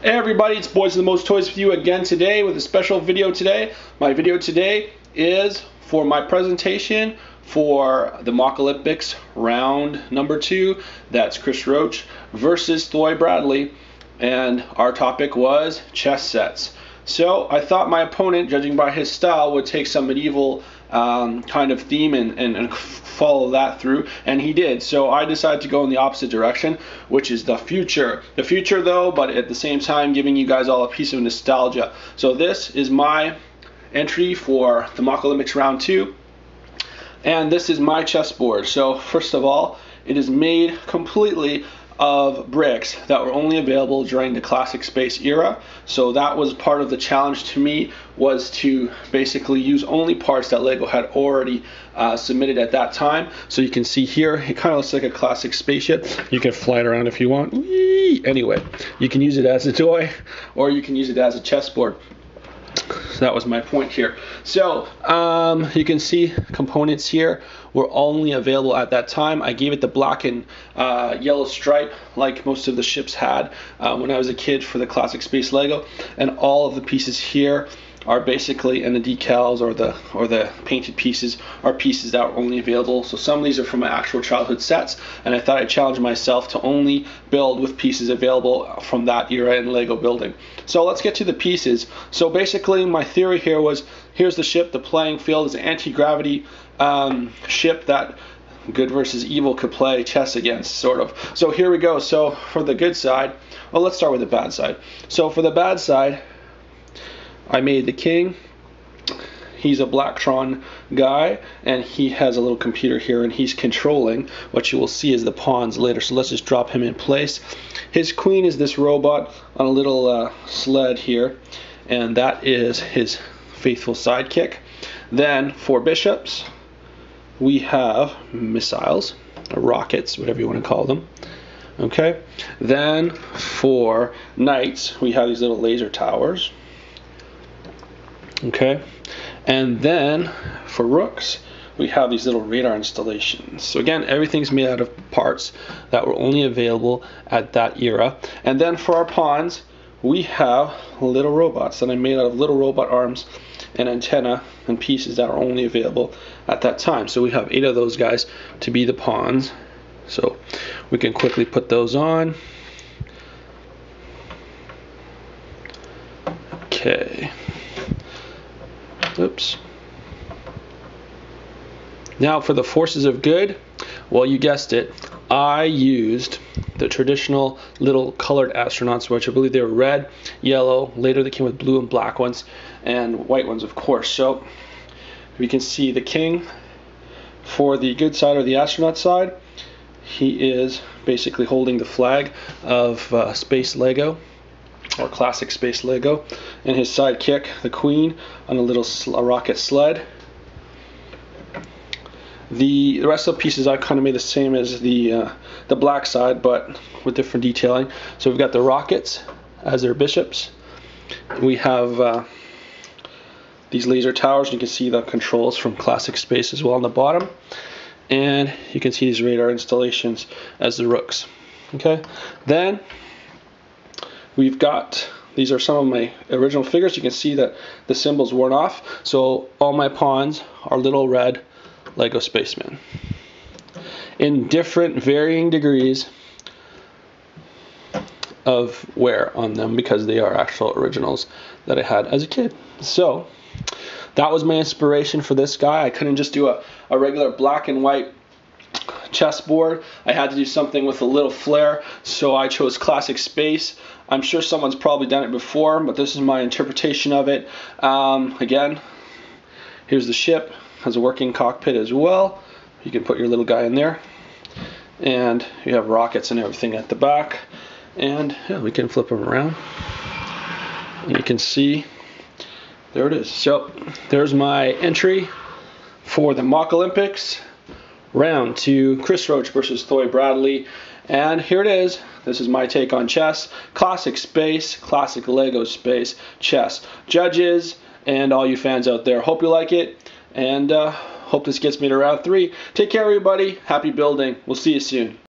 Hey everybody, it's Boys with the Most Toys with you again today with a special video today. My video today is for my presentation for the MOC Olympics round number 2. That's Chris Roach versus Thoy Bradley, and our topic was chess sets. So I thought my opponent, judging by his style, would take some medieval kind of theme and follow that through, and he did. So I decided to go in the opposite direction, which is the future. The future though, but at the same time giving you guys all a piece of nostalgia. So this is my entry for the MOC Olympics round 2, and this is my chessboard. So first of all, it is made completely of bricks that were only available during the classic space era. So that was part of the challenge to me, was to basically use only parts that Lego had already submitted at that time. So you can see here, it kind of looks like a classic spaceship. You can fly it around if you want. Whee! Anyway, you can use it as a toy or you can use it as a chessboard. So that was my point here. So you can see components here were only available at that time. I gave it the black and yellow stripe like most of the ships had when I was a kid for the classic space Lego, and all of the pieces here are basically, and the decals or the painted pieces are pieces that are only available. So some of these are from my actual childhood sets, and I thought I'd challenge myself to only build with pieces available from that era in Lego building. So let's get to the pieces. So basically my theory here was, here's the ship. The playing field is an anti-gravity ship that good versus evil could play chess against, sort of. So here we go. So for the good side, well, let's start with the bad side. So for the bad side, I made the king. He's a Blacktron guy, and he has a little computer here, and he's controlling what you will see as the pawns later. So let's just drop him in place. His queen is this robot on a little sled here, and that is his faithful sidekick. Then for bishops, we have missiles, or rockets, whatever you want to call them. Okay. Then for knights, we have these little laser towers. Okay, and then for rooks, we have these little radar installations. So again, everything's made out of parts that were only available at that era. And then for our pawns, we have little robots that I made out of little robot arms and antenna and pieces that are only available at that time. So we have 8 of those guys to be the pawns. So we can quickly put those on. Okay. Oops. Now for the forces of good, well, you guessed it, I used the traditional little colored astronauts, which I believe they were red, yellow, later they came with blue and black ones, and white ones, of course. So we can see the king for the good side or the astronaut side. He is basically holding the flag of Space Lego, or classic space Lego, and his sidekick, the queen, on a little rocket sled. The rest of the pieces I kind of made the same as the black side, but with different detailing. So we've got the rockets as their bishops. We have these laser towers. You can see the controls from classic space as well on the bottom, and you can see these radar installations as the rooks. Okay, then we've got, these are some of my original figures. You can see that the symbol's worn off. So all my pawns are little red Lego spacemen in different varying degrees of wear on them, because they are actual originals that I had as a kid. So that was my inspiration for this guy. I couldn't just do a regular black and white chessboard. I had to do something with a little flair, so I chose classic space. I'm sure someone's probably done it before, but this is my interpretation of it. Again, here's the ship, has a working cockpit as well. You can put your little guy in there, and you have rockets and everything at the back, and yeah, we can flip them around, and you can see there it is. So there's my entry for the MOC Olympics round 2, Chris Roach versus Thoy Bradley. And here it is. This is my take on chess. Classic space, classic Lego space chess. Judges and all you fans out there, hope you like it, and hope this gets me to round 3. Take care, everybody. Happy building. We'll see you soon.